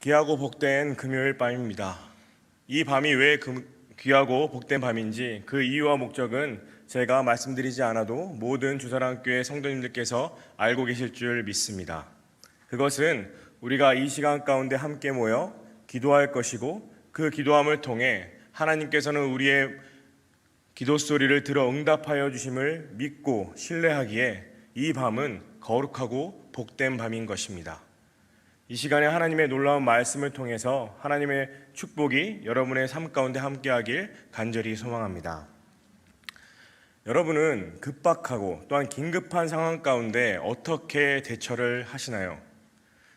귀하고 복된 금요일 밤입니다. 이 밤이 왜 귀하고 복된 밤인지 그 이유와 목적은 제가 말씀드리지 않아도 모든 주사랑교회 성도님들께서 알고 계실 줄 믿습니다. 그것은 우리가 이 시간 가운데 함께 모여 기도할 것이고 그 기도함을 통해 하나님께서는 우리의 기도 소리를 들어 응답하여 주심을 믿고 신뢰하기에 이 밤은 거룩하고 복된 밤인 것입니다. 이 시간에 하나님의 놀라운 말씀을 통해서 하나님의 축복이 여러분의 삶 가운데 함께하길 간절히 소망합니다. 여러분은 급박하고 또한 긴급한 상황 가운데 어떻게 대처를 하시나요?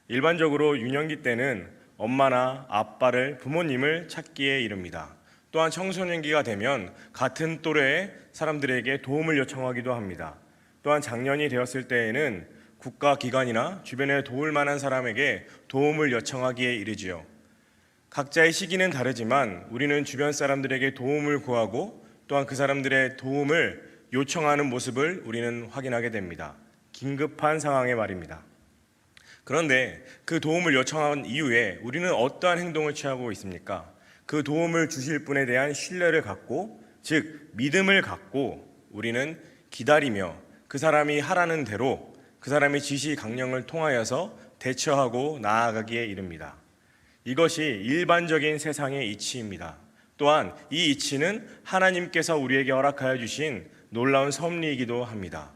일반적으로 유년기 때는 엄마나 아빠를, 부모님을 찾기에 이릅니다. 또한 청소년기가 되면 같은 또래의 사람들에게 도움을 요청하기도 합니다. 또한 장년이 되었을 때에는 국가기관이나 주변에 도울 만한 사람에게 도움을 요청하기에 이르지요. 각자의 시기는 다르지만 우리는 주변 사람들에게 도움을 구하고 또한 그 사람들의 도움을 요청하는 모습을 우리는 확인하게 됩니다. 긴급한 상황에 말입니다. 그런데 그 도움을 요청한 이후에 우리는 어떠한 행동을 취하고 있습니까? 그 도움을 주실 분에 대한 신뢰를 갖고, 즉 믿음을 갖고 우리는 기다리며 그 사람이 하라는 대로 그 사람의 지시 강령을 통하여서 대처하고 나아가기에 이릅니다. 이것이 일반적인 세상의 이치입니다. 또한 이 이치는 하나님께서 우리에게 허락하여 주신 놀라운 섭리이기도 합니다.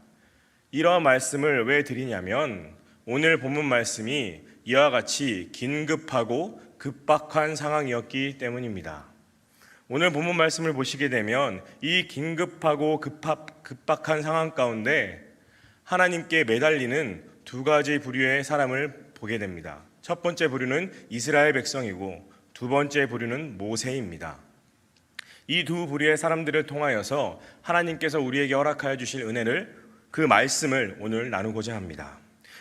이러한 말씀을 왜 드리냐면 오늘 본문 말씀이 이와 같이 긴급하고 급박한 상황이었기 때문입니다. 오늘 본문 말씀을 보시게 되면 이 긴급하고 급박한 상황 가운데 하나님께 매달리는 두 가지 부류의 사람을 보게 됩니다. 첫 번째 부류는 이스라엘 백성이고 두 번째 부류는 모세입니다. 이 두 부류의 사람들을 통하여서 하나님께서 우리에게 허락하여 주실 은혜를, 그 말씀을 오늘 나누고자 합니다.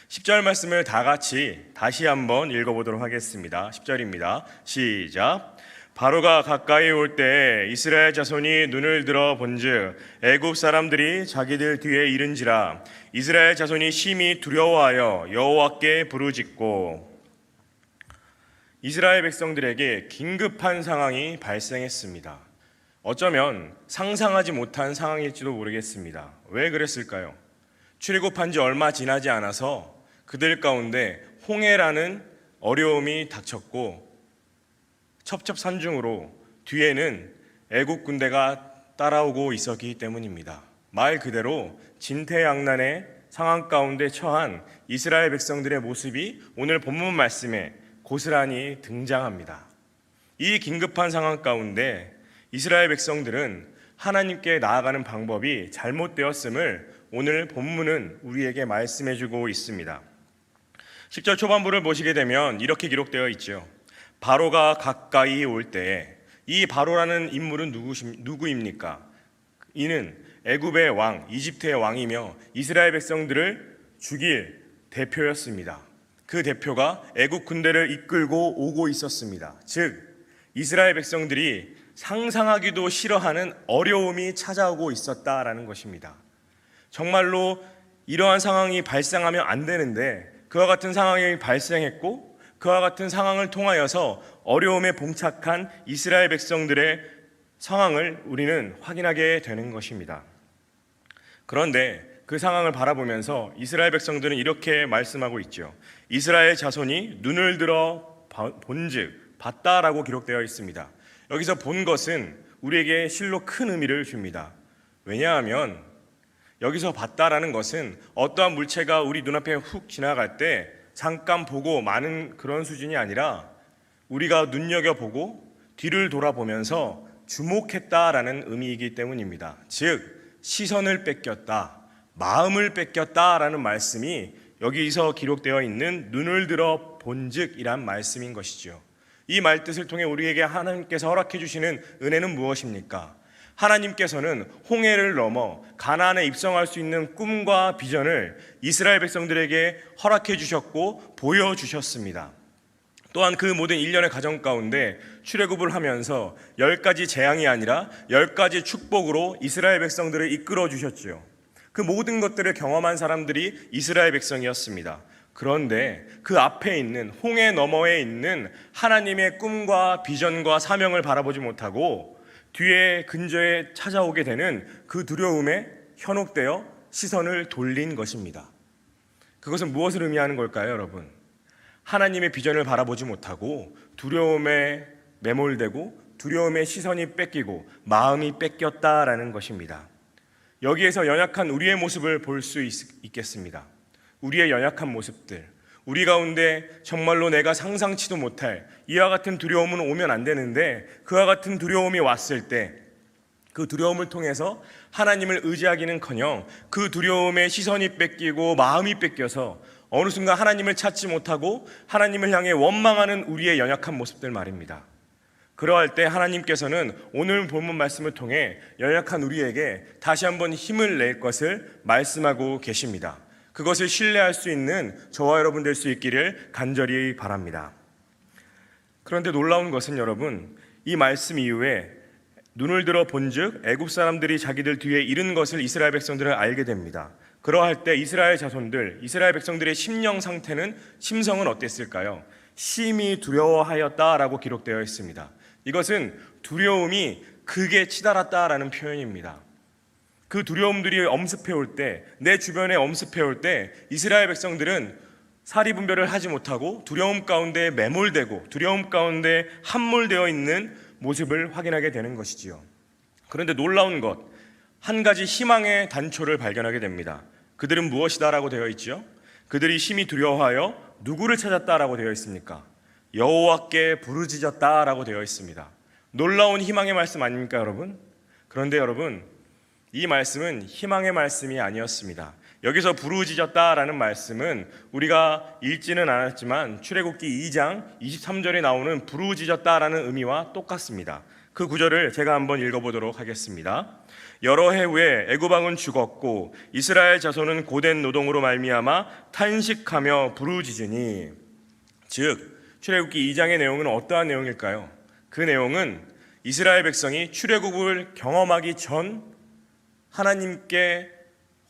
10절 말씀을 다 같이 다시 한번 읽어보도록 하겠습니다. 10절입니다. 시작. 바로가 가까이 올 때 이스라엘 자손이 눈을 들어 본즉 애굽 사람들이 자기들 뒤에 이른지라. 이스라엘 자손이 심히 두려워하여 여호와께 부르짖고. 이스라엘 백성들에게 긴급한 상황이 발생했습니다. 어쩌면 상상하지 못한 상황일지도 모르겠습니다. 왜 그랬을까요? 출애굽한 지 얼마 지나지 않아서 그들 가운데 홍해라는 어려움이 닥쳤고 첩첩산중으로 뒤에는 애국 군대가 따라오고 있었기 때문입니다. 말 그대로 진퇴양난의 상황 가운데 처한 이스라엘 백성들의 모습이 오늘 본문 말씀에 고스란히 등장합니다. 이 긴급한 상황 가운데 이스라엘 백성들은 하나님께 나아가는 방법이 잘못되었음을 오늘 본문은 우리에게 말씀해주고 있습니다. 10절 초반부를 보시게 되면 이렇게 기록되어 있죠. 바로가 가까이 올 때에, 이 바로라는 인물은 누구입니까? 이는 애굽의 왕, 이집트의 왕이며 이스라엘 백성들을 죽일 대표였습니다. 그 대표가 애굽 군대를 이끌고 오고 있었습니다. 즉 이스라엘 백성들이 상상하기도 싫어하는 어려움이 찾아오고 있었다라는 것입니다. 정말로 이러한 상황이 발생하면 안 되는데 그와 같은 상황이 발생했고 그와 같은 상황을 통하여서 어려움에 봉착한 이스라엘 백성들의 상황을 우리는 확인하게 되는 것입니다. 그런데 그 상황을 바라보면서 이스라엘 백성들은 이렇게 말씀하고 있죠. 이스라엘 자손이 눈을 들어 본즉, 봤다라고 기록되어 있습니다. 여기서 본 것은 우리에게 실로 큰 의미를 줍니다. 왜냐하면 여기서 봤다라는 것은 어떠한 물체가 우리 눈앞에 훅 지나갈 때 잠깐 보고 마는 그런 수준이 아니라 우리가 눈여겨보고 뒤를 돌아보면서 주목했다라는 의미이기 때문입니다. 즉 시선을 뺏겼다, 마음을 뺏겼다라는 말씀이 여기서 기록되어 있는 눈을 들어 본즉이란 말씀인 것이죠. 이 말뜻을 통해 우리에게 하나님께서 허락해 주시는 은혜는 무엇입니까? 하나님께서는 홍해를 넘어 가나안에 입성할 수 있는 꿈과 비전을 이스라엘 백성들에게 허락해 주셨고 보여주셨습니다. 또한 그 모든 일련의 과정 가운데 출애굽을 하면서 10가지 재앙이 아니라 10가지 축복으로 이스라엘 백성들을 이끌어 주셨죠. 그 모든 것들을 경험한 사람들이 이스라엘 백성이었습니다. 그런데 그 앞에 있는 홍해 너머에 있는 하나님의 꿈과 비전과 사명을 바라보지 못하고 뒤에 근저에 찾아오게 되는 그 두려움에 현혹되어 시선을 돌린 것입니다. 그것은 무엇을 의미하는 걸까요, 여러분? 하나님의 비전을 바라보지 못하고 두려움에 매몰되고 두려움의 시선이 뺏기고 마음이 뺏겼다라는 것입니다. 여기에서 연약한 우리의 모습을 볼 수 있겠습니다. 우리의 연약한 모습들, 우리 가운데 정말로 내가 상상치도 못할 이와 같은 두려움은 오면 안 되는데 그와 같은 두려움이 왔을 때 그 두려움을 통해서 하나님을 의지하기는커녕 그 두려움에 시선이 뺏기고 마음이 뺏겨서 어느 순간 하나님을 찾지 못하고 하나님을 향해 원망하는 우리의 연약한 모습들 말입니다. 그러할 때 하나님께서는 오늘 본문 말씀을 통해 연약한 우리에게 다시 한번 힘을 낼 것을 말씀하고 계십니다. 그것을 신뢰할 수 있는 저와 여러분 될 수 있기를 간절히 바랍니다. 그런데 놀라운 것은 여러분, 이 말씀 이후에 눈을 들어 본즉 애굽 사람들이 자기들 뒤에 이른 것을 이스라엘 백성들은 알게 됩니다. 그러할 때 이스라엘 자손들, 이스라엘 백성들의 심령 상태는, 심성은 어땠을까요? 심히 두려워하였다라고 기록되어 있습니다. 이것은 두려움이 극에 치달았다라는 표현입니다. 그 두려움들이 엄습해 올 때, 내 주변에 엄습해 올 때 이스라엘 백성들은 사리분별을 하지 못하고 두려움 가운데 매몰되고 두려움 가운데 함몰되어 있는 모습을 확인하게 되는 것이지요. 그런데 놀라운 것, 한 가지 희망의 단초를 발견하게 됩니다. 그들은 무엇이다라고 되어 있죠? 그들이 심히 두려워하여 누구를 찾았다라고 되어 있습니까? 여호와께 부르짖었다라고 되어 있습니다. 놀라운 희망의 말씀 아닙니까, 여러분? 그런데 여러분, 이 말씀은 희망의 말씀이 아니었습니다. 여기서 부르짖었다라는 말씀은 우리가 읽지는 않았지만 출애굽기 2장 23절에 나오는 부르짖었다라는 의미와 똑같습니다. 그 구절을 제가 한번 읽어보도록 하겠습니다. 여러 해 후에 애굽 왕은 죽었고 이스라엘 자손은 고된 노동으로 말미암아 탄식하며 부르짖으니, 즉 출애굽기 2장의 내용은 어떠한 내용일까요? 그 내용은 이스라엘 백성이 출애굽을 경험하기 전 하나님께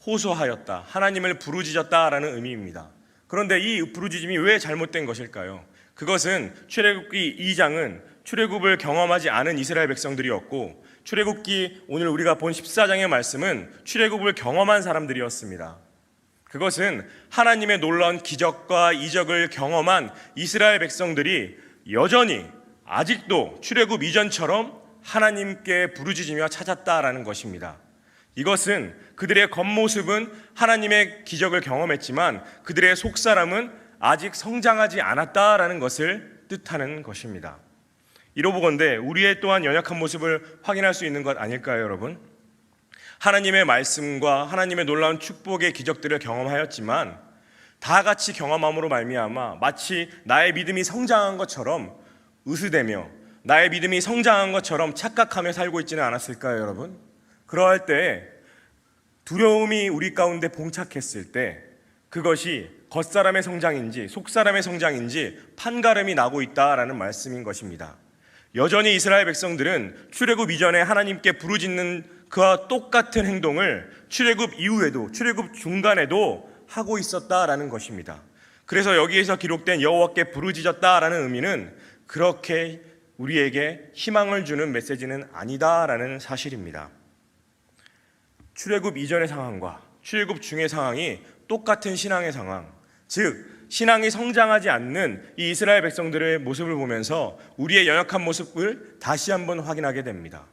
호소하였다, 하나님을 부르짖었다라는 의미입니다. 그런데 이 부르짖음이 왜 잘못된 것일까요? 그것은 출애굽기 2장은 출애굽을 경험하지 않은 이스라엘 백성들이었고, 출애굽기 오늘 우리가 본 14장의 말씀은 출애굽을 경험한 사람들이었습니다. 그것은 하나님의 놀라운 기적과 이적을 경험한 이스라엘 백성들이 여전히 아직도 출애굽 이전처럼 하나님께 부르짖으며 찾았다라는 것입니다. 이것은 그들의 겉모습은 하나님의 기적을 경험했지만 그들의 속사람은 아직 성장하지 않았다라는 것을 뜻하는 것입니다. 이로보건대 우리의 또한 연약한 모습을 확인할 수 있는 것 아닐까요, 여러분? 하나님의 말씀과 하나님의 놀라운 축복의 기적들을 경험하였지만 다 같이 경험함으로 말미암아 마치 나의 믿음이 성장한 것처럼 으스대며 나의 믿음이 성장한 것처럼 착각하며 살고 있지는 않았을까요, 여러분? 그러할 때 두려움이 우리 가운데 봉착했을 때 그것이 겉사람의 성장인지 속사람의 성장인지 판가름이 나고 있다라는 말씀인 것입니다. 여전히 이스라엘 백성들은 출애굽 이전에 하나님께 부르짖는 그와 똑같은 행동을 출애굽 이후에도, 출애굽 중간에도 하고 있었다라는 것입니다. 그래서 여기에서 기록된 여호와께 부르짖었다라는 의미는 그렇게 우리에게 희망을 주는 메시지는 아니다라는 사실입니다. 출애굽 이전의 상황과 출애굽 중의 상황이 똑같은 신앙의 상황, 즉 신앙이 성장하지 않는 이 이스라엘 백성들의 모습을 보면서 우리의 연약한 모습을 다시 한번 확인하게 됩니다.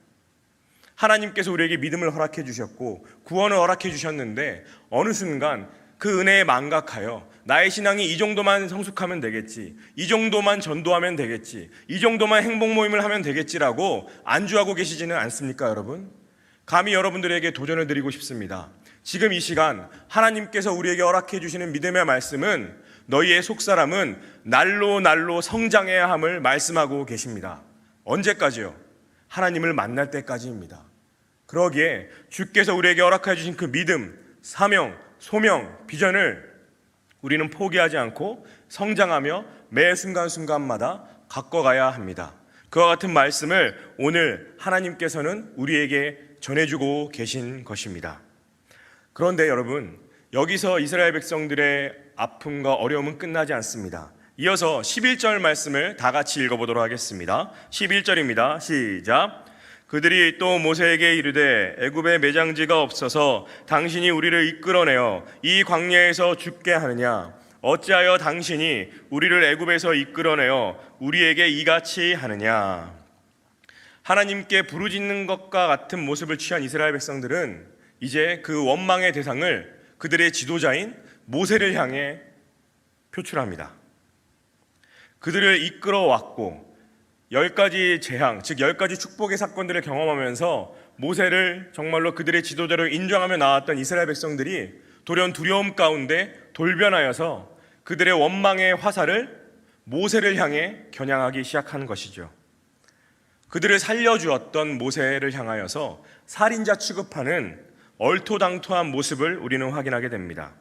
하나님께서 우리에게 믿음을 허락해 주셨고 구원을 허락해 주셨는데 어느 순간 그 은혜에 망각하여 나의 신앙이 이 정도만 성숙하면 되겠지, 이 정도만 전도하면 되겠지, 이 정도만 행복 모임을 하면 되겠지라고 안주하고 계시지는 않습니까, 여러분? 감히 여러분들에게 도전을 드리고 싶습니다. 지금 이 시간 하나님께서 우리에게 허락해 주시는 믿음의 말씀은 너희의 속사람은 날로 성장해야 함을 말씀하고 계십니다. 언제까지요? 하나님을 만날 때까지입니다. 그러기에 주께서 우리에게 허락해 주신 그 믿음, 사명, 소명, 비전을 우리는 포기하지 않고 성장하며 매 순간순간마다 가꿔가야 합니다. 그와 같은 말씀을 오늘 하나님께서는 우리에게 전해주고 계신 것입니다. 그런데 여러분, 여기서 이스라엘 백성들의 아픔과 어려움은 끝나지 않습니다. 이어서 11절 말씀을 다 같이 읽어보도록 하겠습니다. 11절입니다. 시작. 그들이 또 모세에게 이르되 애굽에 매장지가 없어서 당신이 우리를 이끌어내어 이 광야에서 죽게 하느냐? 어찌하여 당신이 우리를 애굽에서 이끌어내어 우리에게 이같이 하느냐? 하나님께 부르짖는 것과 같은 모습을 취한 이스라엘 백성들은 이제 그 원망의 대상을 그들의 지도자인 모세를 향해 표출합니다. 그들을 이끌어왔고 10가지 재앙, 즉 10가지 축복의 사건들을 경험하면서 모세를 정말로 그들의 지도자로 인정하며 나왔던 이스라엘 백성들이 돌연 두려움 가운데 돌변하여서 그들의 원망의 화살을 모세를 향해 겨냥하기 시작하는 것이죠. 그들을 살려주었던 모세를 향하여서 살인자 취급하는 얼토당토한 모습을 우리는 확인하게 됩니다.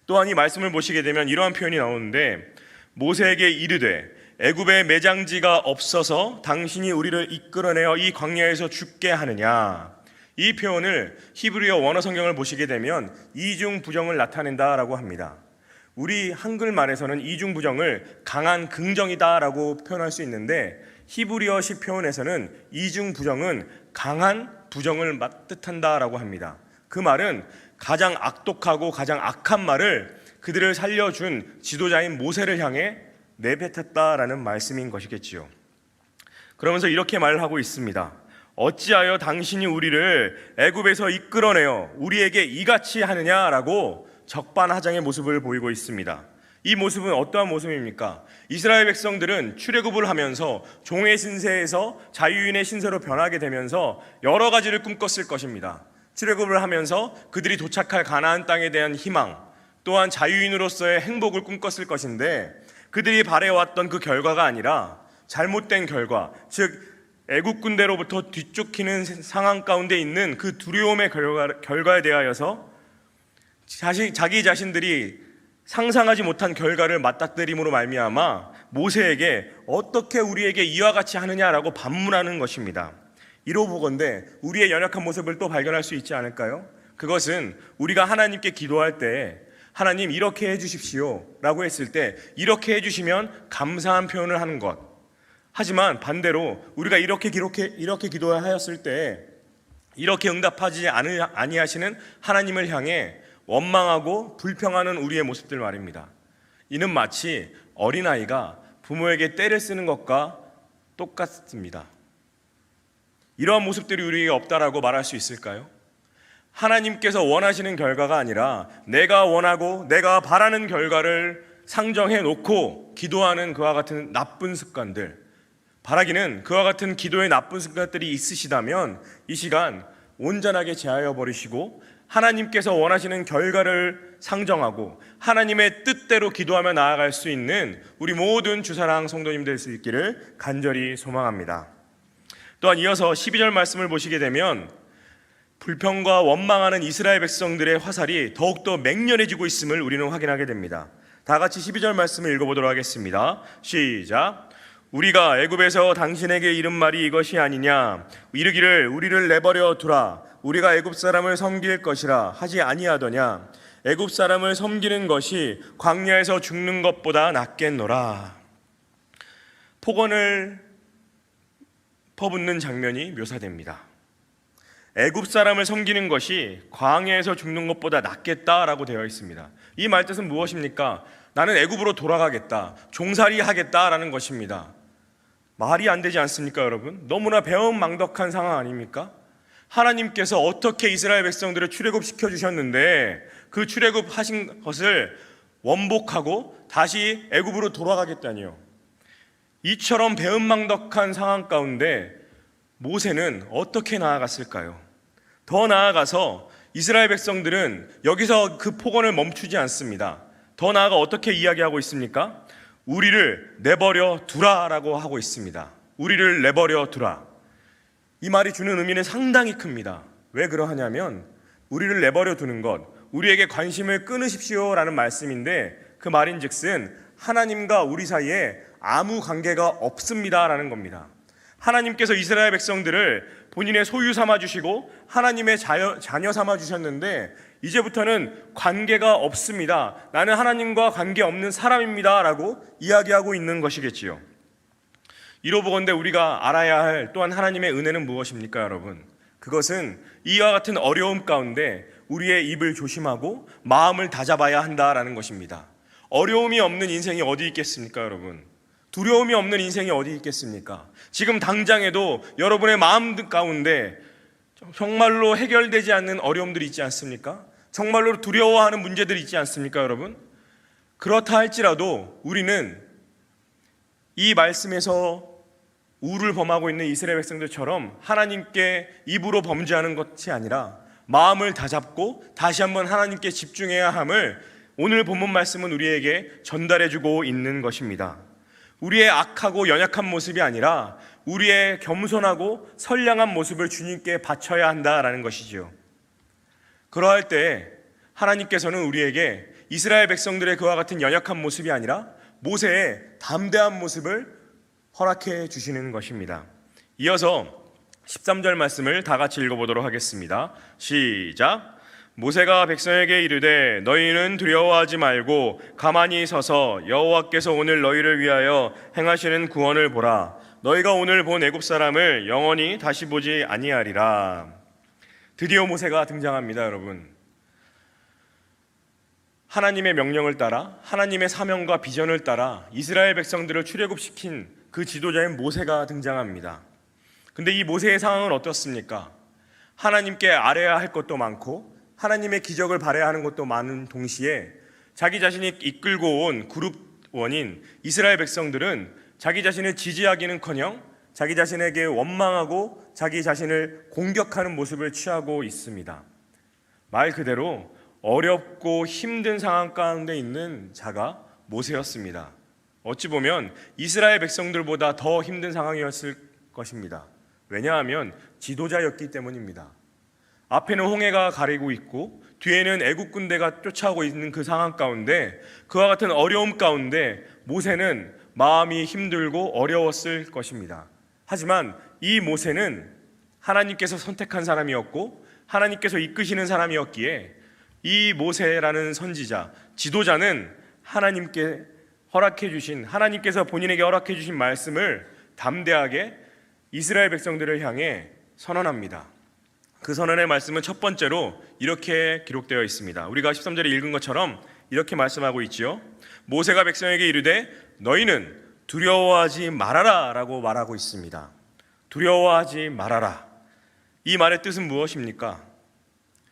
또한 이 말씀을 보시게 되면 이러한 표현이 나오는데 모세에게 이르되 애굽에 매장지가 없어서 당신이 우리를 이끌어내어 이 광야에서 죽게 하느냐. 이 표현을 히브리어 원어 성경을 보시게 되면 이중부정을 나타낸다라고 합니다. 우리 한글말에서는 이중부정을 강한 긍정이다라고 표현할 수 있는데 히브리어식 표현에서는 이중부정은 강한 부정을 뜻한다라고 합니다. 그 말은 가장 악독하고 가장 악한 말을 그들을 살려준 지도자인 모세를 향해 내뱉었다라는 말씀인 것이겠지요. 그러면서 이렇게 말을 하고 있습니다. 어찌하여 당신이 우리를 애굽에서 이끌어내어 우리에게 이같이 하느냐라고 적반하장의 모습을 보이고 있습니다. 이 모습은 어떠한 모습입니까? 이스라엘 백성들은 출애굽을 하면서 종의 신세에서 자유인의 신세로 변하게 되면서 여러 가지를 꿈꿨을 것입니다. 출애굽을 하면서 그들이 도착할 가나안 땅에 대한 희망, 또한 자유인으로서의 행복을 꿈꿨을 것인데 그들이 바래왔던 그 결과가 아니라 잘못된 결과, 즉 애국 군대로부터 뒤쫓기는 상황 가운데 있는 그 두려움의 결과에 대하여서 자기 자신들이 상상하지 못한 결과를 맞닥뜨림으로 말미암아 모세에게 어떻게 우리에게 이와 같이 하느냐라고 반문하는 것입니다. 이로 보건대 우리의 연약한 모습을 또 발견할 수 있지 않을까요? 그것은 우리가 하나님께 기도할 때 하나님 이렇게 해주십시오 라고 했을 때 이렇게 해주시면 감사한 표현을 하는 것. 하지만 반대로 우리가 이렇게 기도하였을 때 이렇게 응답하지 아니하시는 하나님을 향해 원망하고 불평하는 우리의 모습들 말입니다. 이는 마치 어린아이가 부모에게 때를 쓰는 것과 똑같습니다. 이러한 모습들이 우리에게 없다라고 말할 수 있을까요? 하나님께서 원하시는 결과가 아니라 내가 원하고 내가 바라는 결과를 상정해 놓고 기도하는 그와 같은 나쁜 습관들, 바라기는 그와 같은 기도의 나쁜 습관들이 있으시다면 이 시간 온전하게 제하여 버리시고 하나님께서 원하시는 결과를 상정하고 하나님의 뜻대로 기도하며 나아갈 수 있는 우리 모든 주사랑 성도님 될 수 있기를 간절히 소망합니다. 또한 이어서 12절 말씀을 보시게 되면 불평과 원망하는 이스라엘 백성들의 화살이 더욱더 맹렬해지고 있음을 우리는 확인하게 됩니다. 다 같이 12절 말씀을 읽어보도록 하겠습니다. 시작. 우리가 애굽에서 당신에게 이른 말이 이것이 아니냐. 이르기를 우리를 내버려 두라. 우리가 애굽 사람을 섬길 것이라 하지 아니하더냐. 애굽 사람을 섬기는 것이 광야에서 죽는 것보다 낫겠노라. 폭언을 퍼붓는 장면이 묘사됩니다. 애굽 사람을 섬기는 것이 광야에서 죽는 것보다 낫겠다라고 되어 있습니다. 이 말뜻은 무엇입니까? 나는 애굽으로 돌아가겠다, 종살이 하겠다라는 것입니다. 말이 안 되지 않습니까, 여러분? 너무나 배은망덕한 상황 아닙니까? 하나님께서 어떻게 이스라엘 백성들을 출애굽시켜 주셨는데 그 출애굽하신 것을 원복하고 다시 애굽으로 돌아가겠다니요. 이처럼 배은망덕한 상황 가운데 모세는 어떻게 나아갔을까요? 더 나아가서 이스라엘 백성들은 여기서 그 폭언을 멈추지 않습니다. 더 나아가 어떻게 이야기하고 있습니까? 우리를 내버려 두라라고 하고 있습니다. 우리를 내버려 두라. 이 말이 주는 의미는 상당히 큽니다. 왜 그러하냐면 우리를 내버려 두는 것, 우리에게 관심을 끊으십시오라는 말씀인데 그 말인즉슨 하나님과 우리 사이에 아무 관계가 없습니다라는 겁니다. 하나님께서 이스라엘 백성들을 본인의 소유 삼아 주시고 하나님의 자녀 삼아 주셨는데 이제부터는 관계가 없습니다. 나는 하나님과 관계 없는 사람입니다 라고 이야기하고 있는 것이겠지요. 이로 보건대 우리가 알아야 할 또한 하나님의 은혜는 무엇입니까, 여러분? 그것은 이와 같은 어려움 가운데 우리의 입을 조심하고 마음을 다잡아야 한다라는 것입니다. 어려움이 없는 인생이 어디 있겠습니까, 여러분? 두려움이 없는 인생이 어디 있겠습니까? 지금 당장에도 여러분의 마음 가운데 정말로 해결되지 않는 어려움들이 있지 않습니까? 정말로 두려워하는 문제들이 있지 않습니까, 여러분? 그렇다 할지라도 우리는 이 말씀에서 우를 범하고 있는 이스라엘 백성들처럼 하나님께 입으로 범죄하는 것이 아니라 마음을 다잡고 다시 한번 하나님께 집중해야 함을 오늘 본문 말씀은 우리에게 전달해주고 있는 것입니다. 우리의 악하고 연약한 모습이 아니라 우리의 겸손하고 선량한 모습을 주님께 바쳐야 한다라는 것이지요. 그러할 때 하나님께서는 우리에게 이스라엘 백성들의 그와 같은 연약한 모습이 아니라 모세의 담대한 모습을 허락해 주시는 것입니다. 이어서 13절 말씀을 다 같이 읽어보도록 하겠습니다. 시작. 모세가 백성에게 이르되 너희는 두려워하지 말고 가만히 서서 여호와께서 오늘 너희를 위하여 행하시는 구원을 보라. 너희가 오늘 본 애굽 사람을 영원히 다시 보지 아니하리라. 드디어 모세가 등장합니다, 여러분. 하나님의 명령을 따라 하나님의 사명과 비전을 따라 이스라엘 백성들을 출애굽시킨 그 지도자인 모세가 등장합니다. 근데 이 모세의 상황은 어떻습니까? 하나님께 아뢰야 할 것도 많고 하나님의 기적을 바라야 하는 것도 많은 동시에 자기 자신이 이끌고 온 그룹원인 이스라엘 백성들은 자기 자신을 지지하기는커녕 자기 자신에게 원망하고 자기 자신을 공격하는 모습을 취하고 있습니다. 말 그대로 어렵고 힘든 상황 가운데 있는 자가 모세였습니다. 어찌 보면 이스라엘 백성들보다 더 힘든 상황이었을 것입니다. 왜냐하면 지도자였기 때문입니다. 앞에는 홍해가 가리고 있고 뒤에는 애국 군대가 쫓아오고 있는 그 상황 가운데 그와 같은 어려움 가운데 모세는 마음이 힘들고 어려웠을 것입니다. 하지만 이 모세는 하나님께서 선택한 사람이었고 하나님께서 이끄시는 사람이었기에 이 모세라는 선지자, 지도자는 하나님께 허락해 주신, 하나님께서 본인에게 허락해 주신 말씀을 담대하게 이스라엘 백성들을 향해 선언합니다. 그 선언의 말씀은 첫 번째로 이렇게 기록되어 있습니다. 우리가 13절에 읽은 것처럼 이렇게 말씀하고 있지요. 모세가 백성에게 이르되 너희는 두려워하지 말아라 라고 말하고 있습니다. 두려워하지 말아라. 이 말의 뜻은 무엇입니까?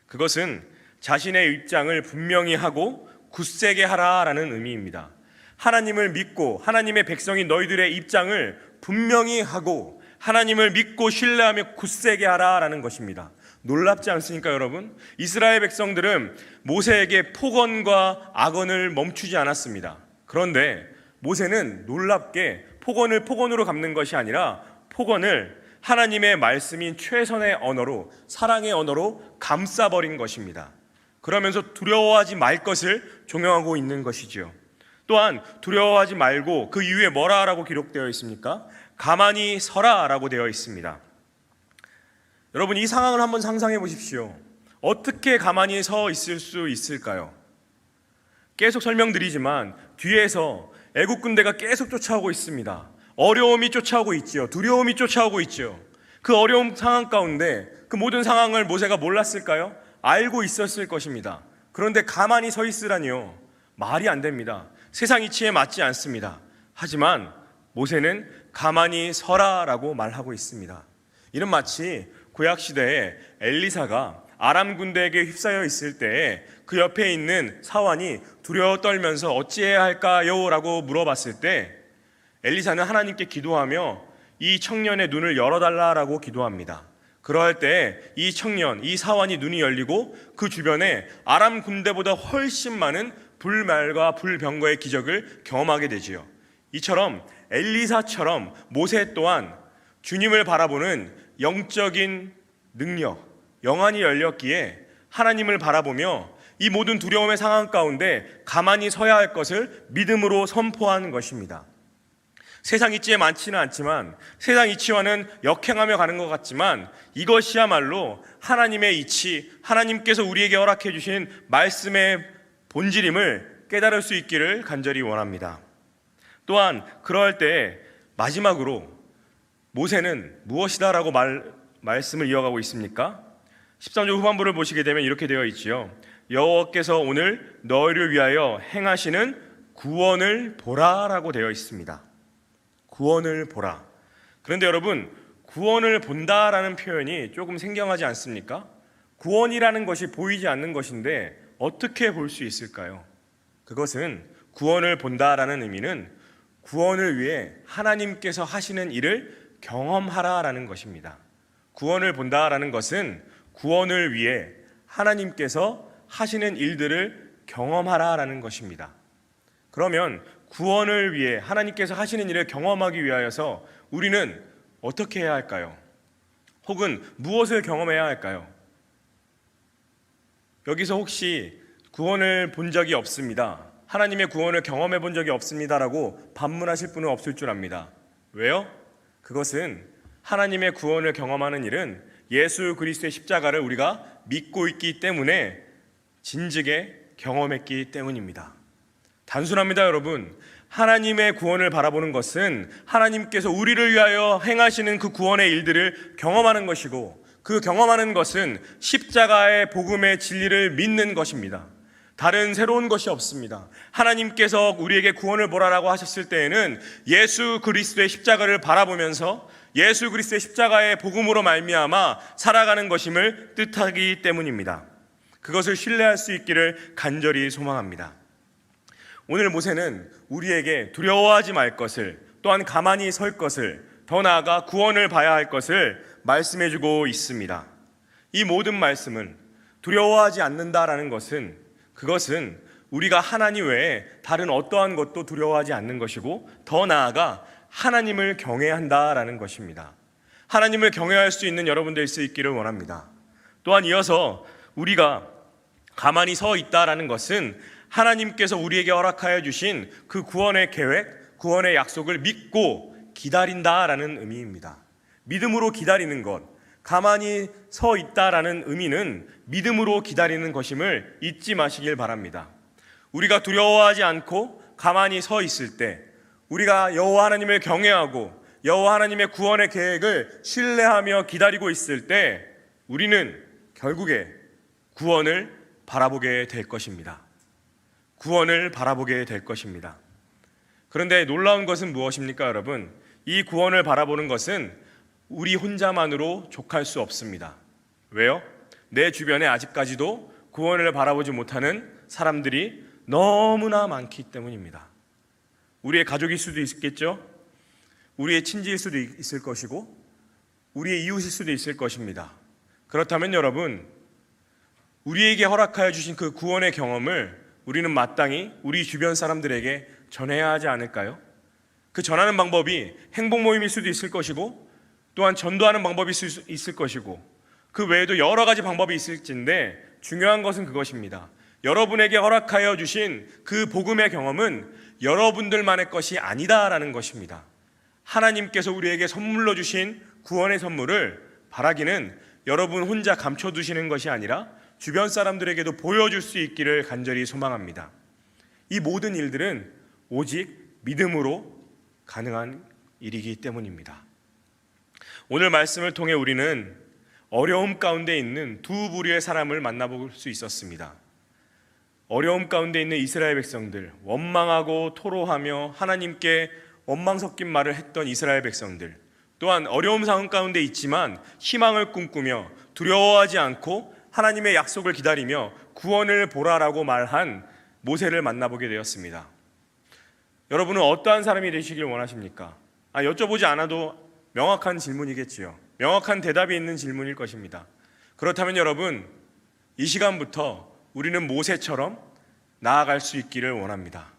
그것은 자신의 입장을 분명히 하고 굳세게 하라라는 의미입니다. 하나님을 믿고 하나님의 백성이 너희들의 입장을 분명히 하고 하나님을 믿고 신뢰하며 굳세게 하라라는 것입니다. 놀랍지 않습니까, 여러분? 이스라엘 백성들은 모세에게 폭언과 악언을 멈추지 않았습니다. 그런데 모세는 놀랍게 폭언을 폭언으로 갚는 것이 아니라 폭언을 하나님의 말씀인 최선의 언어로, 사랑의 언어로 감싸버린 것입니다. 그러면서 두려워하지 말 것을 종용하고 있는 것이지요. 또한 두려워하지 말고 그 이후에 뭐라 라고 기록되어 있습니까? 가만히 서라 라고 되어 있습니다. 여러분, 이 상황을 한번 상상해 보십시오. 어떻게 가만히 서 있을 수 있을까요? 계속 설명드리지만 뒤에서 애국 군대가 계속 쫓아오고 있습니다. 어려움이 쫓아오고 있지요. 두려움이 쫓아오고 있지요. 그 어려운 상황 가운데 그 모든 상황을 모세가 몰랐을까요? 알고 있었을 것입니다. 그런데 가만히 서 있으라니요. 말이 안 됩니다. 세상 이치에 맞지 않습니다. 하지만 모세는 가만히 서라라고 말하고 있습니다. 이는 마치 구약시대에 엘리사가 아람 군대에게 휩싸여 있을 때 그 옆에 있는 사환이 두려워 떨면서 어찌해야 할까요? 라고 물어봤을 때 엘리사는 하나님께 기도하며 이 청년의 눈을 열어달라라고 기도합니다. 그러할 때 이 청년, 이 사환이 눈이 열리고 그 주변에 아람 군대보다 훨씬 많은 불말과 불병거의 기적을 경험하게 되지요. 이처럼 엘리사처럼 모세 또한 주님을 바라보는 영적인 능력, 영안이 열렸기에 하나님을 바라보며 이 모든 두려움의 상황 가운데 가만히 서야 할 것을 믿음으로 선포한 것입니다. 세상 이치에 많지는 않지만, 세상 이치와는 역행하며 가는 것 같지만, 이것이야말로 하나님의 이치, 하나님께서 우리에게 허락해 주신 말씀의 본질임을 깨달을 수 있기를 간절히 원합니다. 또한 그러할 때 마지막으로 모세는 무엇이다라고 말씀을 이어가고 있습니까? 13절 후반부를 보시게 되면 이렇게 되어 있지요. 여호와께서 오늘 너희를 위하여 행하시는 구원을 보라라고 되어 있습니다. 구원을 보라. 그런데 여러분, 구원을 본다라는 표현이 조금 생경하지 않습니까? 구원이라는 것이 보이지 않는 것인데 어떻게 볼 수 있을까요? 그것은 구원을 본다라는 의미는 구원을 위해 하나님께서 하시는 일을 경험하라라는 것입니다. 구원을 본다라는 것은 구원을 위해 하나님께서 하시는 일들을 경험하라라는 것입니다. 그러면 구원을 위해 하나님께서 하시는 일을 경험하기 위하여서 우리는 어떻게 해야 할까요? 혹은 무엇을 경험해야 할까요? 여기서 혹시 구원을 본 적이 없습니다, 하나님의 구원을 경험해 본 적이 없습니다라고 반문하실 분은 없을 줄 압니다. 왜요? 그것은 하나님의 구원을 경험하는 일은 예수 그리스도의 십자가를 우리가 믿고 있기 때문에 진즉에 경험했기 때문입니다. 단순합니다, 여러분. 하나님의 구원을 바라보는 것은 하나님께서 우리를 위하여 행하시는 그 구원의 일들을 경험하는 것이고, 그 경험하는 것은 십자가의 복음의 진리를 믿는 것입니다. 다른 새로운 것이 없습니다. 하나님께서 우리에게 구원을 보라라고 하셨을 때에는 예수 그리스도의 십자가를 바라보면서 예수 그리스도의 십자가의 복음으로 말미암아 살아가는 것임을 뜻하기 때문입니다. 그것을 신뢰할 수 있기를 간절히 소망합니다. 오늘 모세는 우리에게 두려워하지 말 것을, 또한 가만히 설 것을, 더 나아가 구원을 봐야 할 것을 말씀해주고 있습니다. 이 모든 말씀은 두려워하지 않는다라는 것은, 그것은 우리가 하나님 외에 다른 어떠한 것도 두려워하지 않는 것이고, 더 나아가 하나님을 경외한다라는 것입니다. 하나님을 경외할 수 있는 여러분 될 수 있기를 원합니다. 또한 이어서 우리가 가만히 서 있다라는 것은 하나님께서 우리에게 허락하여 주신 그 구원의 계획, 구원의 약속을 믿고 기다린다라는 의미입니다. 믿음으로 기다리는 것, 가만히 서 있다라는 의미는 믿음으로 기다리는 것임을 잊지 마시길 바랍니다. 우리가 두려워하지 않고 가만히 서 있을 때, 우리가 여호와 하나님을 경외하고 여호와 하나님의 구원의 계획을 신뢰하며 기다리고 있을 때, 우리는 결국에 구원을 바라보게 될 것입니다. 구원을 바라보게 될 것입니다. 그런데 놀라운 것은 무엇입니까, 여러분? 이 구원을 바라보는 것은 우리 혼자만으로 족할 수 없습니다. 왜요? 내 주변에 아직까지도 구원을 바라보지 못하는 사람들이 너무나 많기 때문입니다. 우리의 가족일 수도 있겠죠? 우리의 친지일 수도 있을 것이고, 우리의 이웃일 수도 있을 것입니다. 그렇다면 여러분, 우리에게 허락하여 주신 그 구원의 경험을 우리는 마땅히 우리 주변 사람들에게 전해야 하지 않을까요? 그 전하는 방법이 행복 모임일 수도 있을 것이고, 또한 전도하는 방법이 있을 것이고, 그 외에도 여러 가지 방법이 있을진데, 중요한 것은 그것입니다. 여러분에게 허락하여 주신 그 복음의 경험은 여러분들만의 것이 아니다라는 것입니다. 하나님께서 우리에게 선물로 주신 구원의 선물을 바라기는 여러분 혼자 감춰두시는 것이 아니라 주변 사람들에게도 보여줄 수 있기를 간절히 소망합니다. 이 모든 일들은 오직 믿음으로 가능한 일이기 때문입니다. 오늘 말씀을 통해 우리는 어려움 가운데 있는 두 부류의 사람을 만나볼 수 있었습니다. 어려움 가운데 있는 이스라엘 백성들, 원망하고 토로하며 하나님께 원망 섞인 말을 했던 이스라엘 백성들, 또한 어려움 상황 가운데 있지만 희망을 꿈꾸며 두려워하지 않고 하나님의 약속을 기다리며 구원을 보라라고 말한 모세를 만나보게 되었습니다. 여러분은 어떠한 사람이 되시길 원하십니까? 여쭤보지 않아도 명확한 질문이겠지요. 명확한 대답이 있는 질문일 것입니다. 그렇다면 여러분, 이 시간부터 우리는 모세처럼 나아갈 수 있기를 원합니다.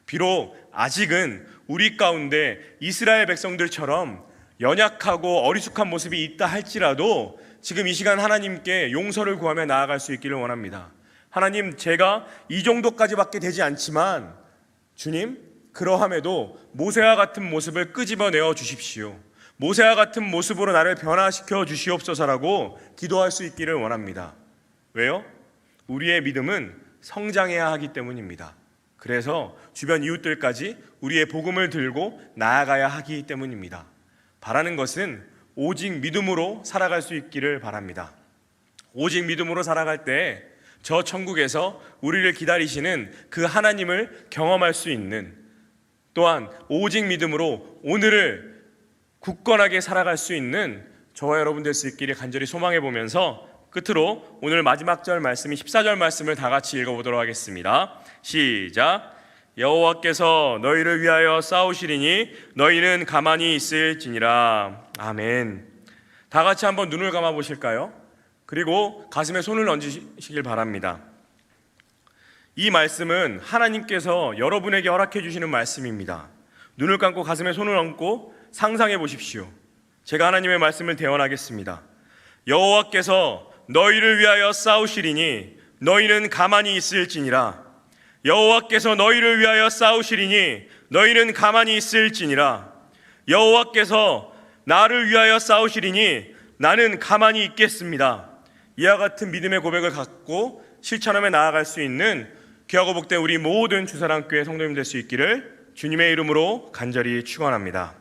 비록 아직은 우리 가운데 이스라엘 백성들처럼 연약하고 어리숙한 모습이 있다 할지라도 지금 이 시간 하나님께 용서를 구하며 나아갈 수 있기를 원합니다. 하나님, 제가 이 정도까지밖에 되지 않지만 주님, 그러함에도 모세와 같은 모습을 끄집어내어 주십시오. 모세와 같은 모습으로 나를 변화시켜 주시옵소서라고 기도할 수 있기를 원합니다. 왜요? 우리의 믿음은 성장해야 하기 때문입니다. 그래서 주변 이웃들까지 우리의 복음을 들고 나아가야 하기 때문입니다. 바라는 것은 오직 믿음으로 살아갈 수 있기를 바랍니다. 오직 믿음으로 살아갈 때 저 천국에서 우리를 기다리시는 그 하나님을 경험할 수 있는, 또한 오직 믿음으로 오늘을 굳건하게 살아갈 수 있는 저와 여러분 될 수 있기를 간절히 소망해 보면서 끝으로 오늘 마지막 절 말씀인 14절 말씀을 다 같이 읽어보도록 하겠습니다. 시작. 여호와께서 너희를 위하여 싸우시리니 너희는 가만히 있을지니라. 아멘. 다 같이 한번 눈을 감아 보실까요? 그리고 가슴에 손을 얹으시길 바랍니다. 이 말씀은 하나님께서 여러분에게 허락해 주시는 말씀입니다. 눈을 감고 가슴에 손을 얹고 상상해 보십시오. 제가 하나님의 말씀을 대언하겠습니다. 여호와께서 너희를 위하여 싸우시리니 너희는 가만히 있을지니라. 여호와께서 너희를 위하여 싸우시리니 너희는 가만히 있을지니라. 여호와께서 나를 위하여 싸우시리니 나는 가만히 있겠습니다. 이와 같은 믿음의 고백을 갖고 실천하며 나아갈 수 있는 귀하고 복된 우리 모든 주사랑교회 성도님 될 수 있기를 주님의 이름으로 간절히 축원합니다.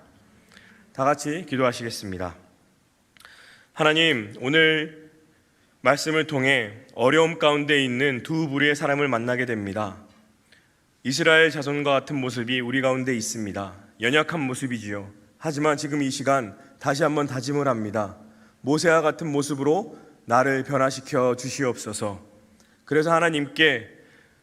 다 같이 기도하시겠습니다. 하나님, 오늘 말씀을 통해 어려움 가운데 있는 두 부류의 사람을 만나게 됩니다. 이스라엘 자손과 같은 모습이 우리 가운데 있습니다. 연약한 모습이지요. 하지만 지금 이 시간 다시 한번 다짐을 합니다. 모세와 같은 모습으로 나를 변화시켜 주시옵소서. 그래서 하나님께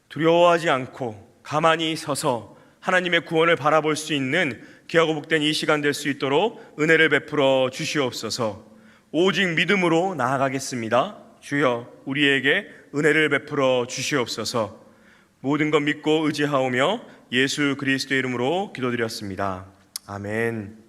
두려워하지 않고 가만히 서서 하나님의 구원을 바라볼 수 있는 귀하고 복된 이 시간 될 수 있도록 은혜를 베풀어 주시옵소서. 오직 믿음으로 나아가겠습니다. 주여, 우리에게 은혜를 베풀어 주시옵소서. 모든 것 믿고 의지하오며 예수 그리스도의 이름으로 기도드렸습니다. 아멘.